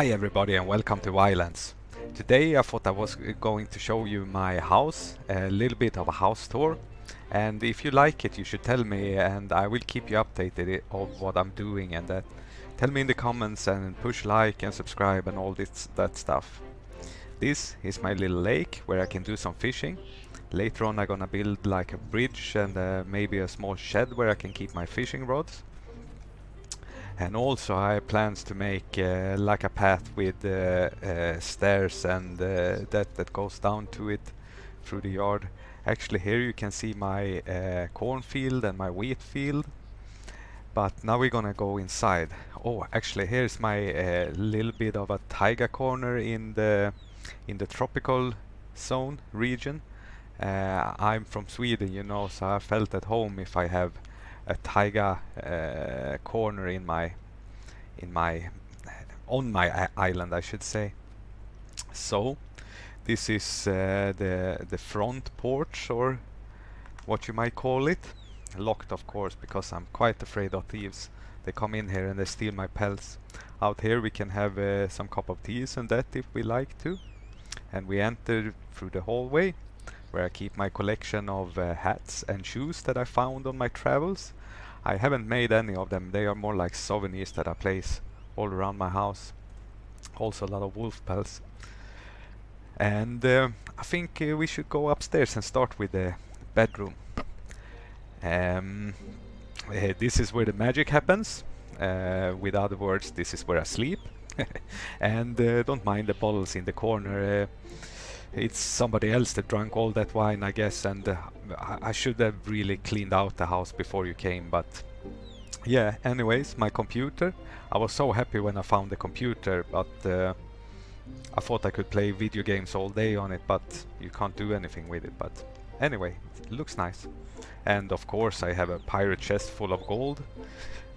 Hi everybody and welcome to Ylands. Today I thought I was going to show you my house, a little bit of a house tour, and if you like it you should tell me and I will keep you updated of what I'm doing and that. Tell me in the comments and push like and subscribe and all that stuff. This is my little lake where I can do some fishing. Later on I'm gonna build like a bridge and maybe a small shed where I can keep my fishing rods. And also I plans to make like a path with stairs and that goes down to it through the yard. Actually here you can see my cornfield and my wheat field. But now we're gonna go inside. Oh, actually here's my little bit of a taiga corner in the tropical zone region. I'm from Sweden, you know, so I felt at home if I have a taiga corner on my island, I should say. So this is the front porch, or what you might call it. Locked, of course, because I'm quite afraid of thieves. They come in here and they steal my pelts. Out here we can have some cup of teas and that if we like to. And we enter through the hallway where I keep my collection of hats and shoes that I found on my travels. I haven't made any of them, they are more like souvenirs that I place all around my house. Also a lot of wolf pelts. And I think we should go upstairs and start with the bedroom. This is where the magic happens. With other words, this is where I sleep. And don't mind the bottles in the corner. It's somebody else that drank all that wine, I guess, and I should have really cleaned out the house before you came, but yeah, anyways, my computer. I was so happy when I found the computer, but I thought I could play video games all day on it, but you can't do anything with it. But anyway, it looks nice. And of course I have a pirate chest full of gold.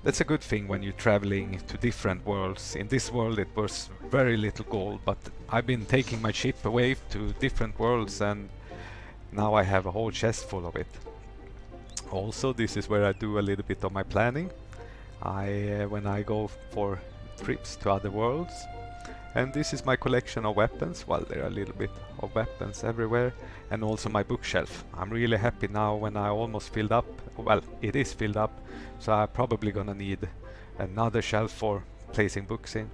That's a good thing when you're traveling to different worlds. In this world it was very little gold, but I've been taking my ship away to different worlds and now I have a whole chest full of it. Also, this is where I do a little bit of my planning. When I go for trips to other worlds. And this is my collection of weapons. Well, there are a little bit of weapons everywhere. And also my bookshelf. I'm really happy now when I almost filled up. Well, it is filled up. So I'm probably gonna need another shelf for placing books in.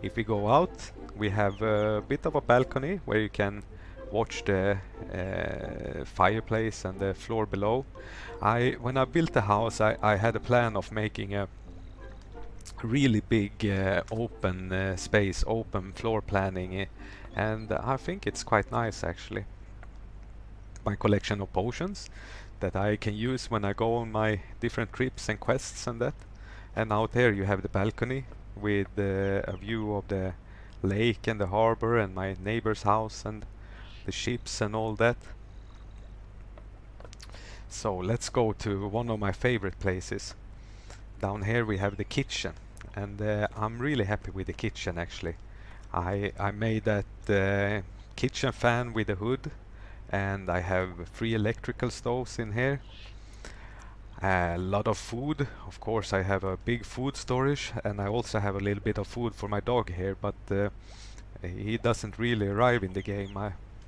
If we go out, we have a bit of a balcony where you can watch the fireplace and the floor below. When I built the house, I had a plan of making a really big open space, open floor planning, and I think it's quite nice actually. My collection of potions that I can use when I go on my different trips and quests and that. And out there you have the balcony with a view of the lake and the harbor and my neighbor's house and the ships and all that. So let's go to one of my favorite places. Down here we have the kitchen, and I'm really happy with the kitchen actually. I made that kitchen fan with a hood, and I have 3 electrical stoves in here. A lot of food, of course I have a big food storage, and I also have a little bit of food for my dog here, but he doesn't really arrive in the game.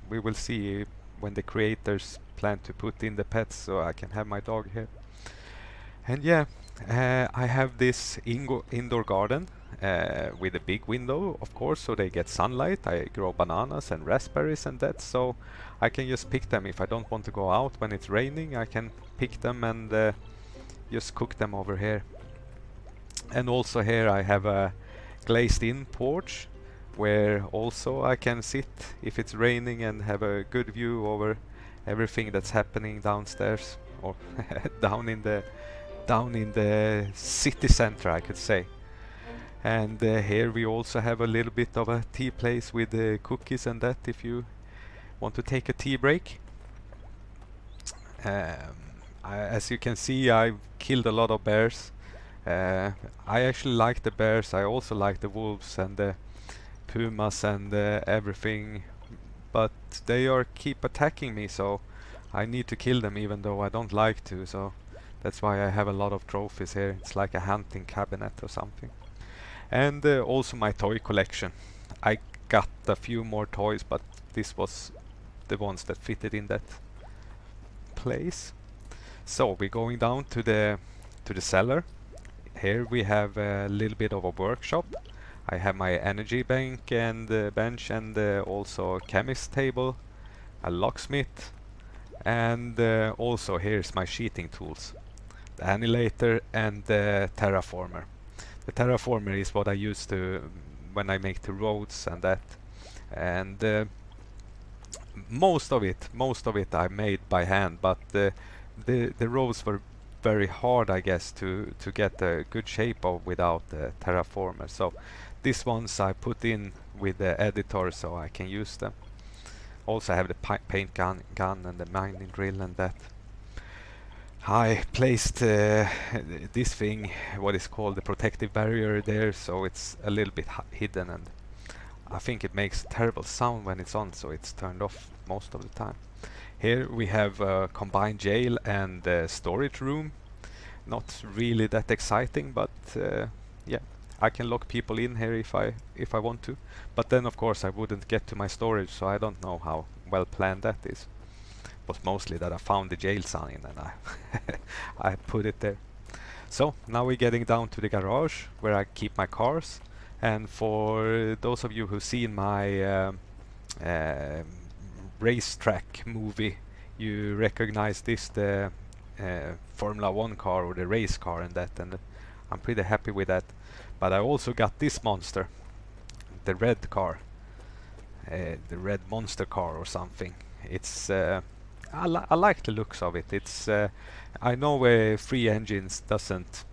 We will see when the creators plan to put in the pets so I can have my dog here. And yeah, I have this indoor garden with a big window, of course, so they get sunlight. I grow bananas and raspberries and that, so I can just pick them. If I don't want to go out when it's raining, I can pick them and just cook them over here. And also here I have a glazed-in porch where also I can sit if it's raining and have a good view over everything that's happening downstairs, or down in the city center, I could say. And here we also have a little bit of a tea place with cookies and that if you want to take a tea break. As you can see, I've killed a lot of bears. I actually like the bears. I also like the wolves and the pumas and everything, but they keep attacking me, so I need to kill them even though I don't like to. So that's why I have a lot of trophies here. It's like a hunting cabinet or something. And also my toy collection. I got a few more toys, but this was the ones that fitted in that place. So we're going down to the cellar. Here we have a little bit of a workshop. I have my energy bank and bench, and also a chemist table, a locksmith, and also here's my sheeting tools, the annihilator and the terraformer. The terraformer is what I use to when I make the roads and that, and most of it I made by hand, but the roads were very hard, I guess, to get a good shape of without the terraformer. So these ones I put in with the editor so I can use them. Also I have the paint gun and the mining drill and that. I placed this thing, what is called the protective barrier there, so it's a little bit hidden, and I think it makes terrible sound when it's on, so it's turned off most of the time. Here we have a combined jail and storage room. Not really that exciting, but yeah, I can lock people in here if I want to. But then of course I wouldn't get to my storage, so I don't know how well planned that is. It was mostly that I found the jail sign and I put it there. So now we're getting down to the garage where I keep my cars. And for those of you who've seen my racetrack movie, you recognize this, the Formula 1 car or the race car and that, and I'm pretty happy with that. But I also got this monster, the red car, the red monster car or something. It's I like the looks of it. It's I know 3 engines doesn't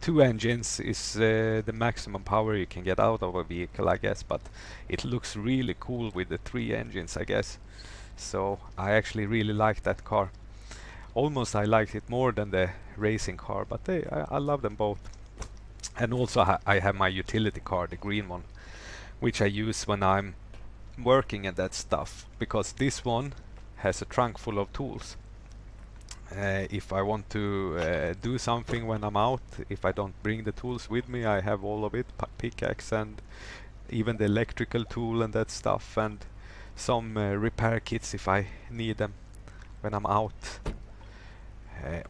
2 engines is the maximum power you can get out of a vehicle, I guess, but it looks really cool with the 3 engines, I guess. So I actually really like that car. Almost I liked it more than the racing car, but I love them both. And also I have my utility car, the green one, which I use when I'm working and that stuff, because this one has a trunk full of tools. If I want to do something when I'm out, if I don't bring the tools with me, I have all of it, pickaxe and even the electrical tool and that stuff, and some repair kits if I need them when I'm out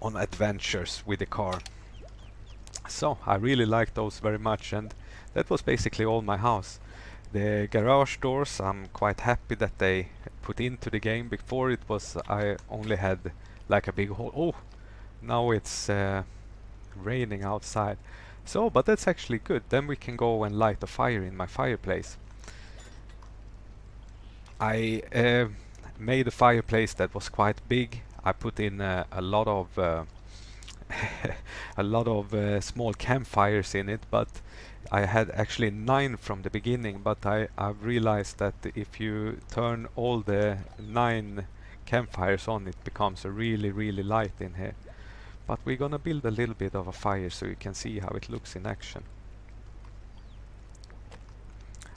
on adventures with the car. So I really like those very much, and that was basically all my house. The garage doors, I'm quite happy that they put into the game. Before it was I only had like a big hole. Oh, now it's raining outside. So, but that's actually good. Then we can go and light a fire in my fireplace. I made a fireplace that was quite big. I put in a lot of a lot of small campfires in it, but I had actually 9 from the beginning, but I've realized that if you turn all the 9 campfires on, it becomes a really light in here. But we're gonna build a little bit of a fire so you can see how it looks in action.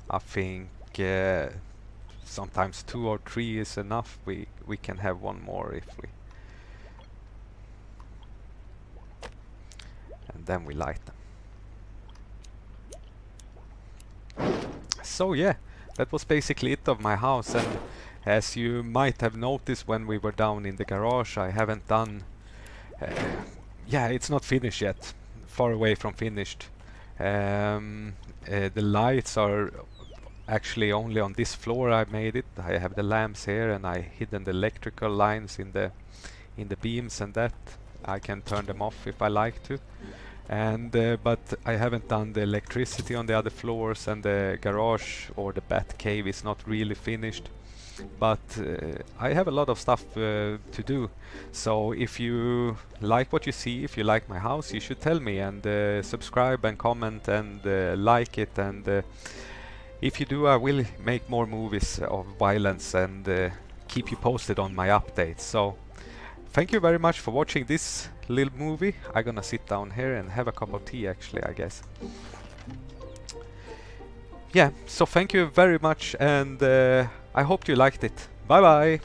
I think sometimes 2 or 3 is enough. We can have one more if we, and then we light them. So yeah, that was basically it of my house, and as you might have noticed when we were down in the garage, I haven't done yeah, it's not finished yet, far away from finished. The lights are actually only on this floor. I made it. I have the lamps here, and I hidden the electrical lines in the beams, and that I can turn them off if I like to. And but I haven't done the electricity on the other floors, and the garage or the bat cave is not really finished. But I have a lot of stuff to do. So if you like what you see, if you like my house, you should tell me, and subscribe and comment and like it. And if you do, I will make more movies of Ylands and keep you posted on my updates. So thank you very much for watching this little movie. I'm gonna sit down here and have a cup of tea, actually, I guess. Yeah, so thank you very much, and I hope you liked it. Bye bye!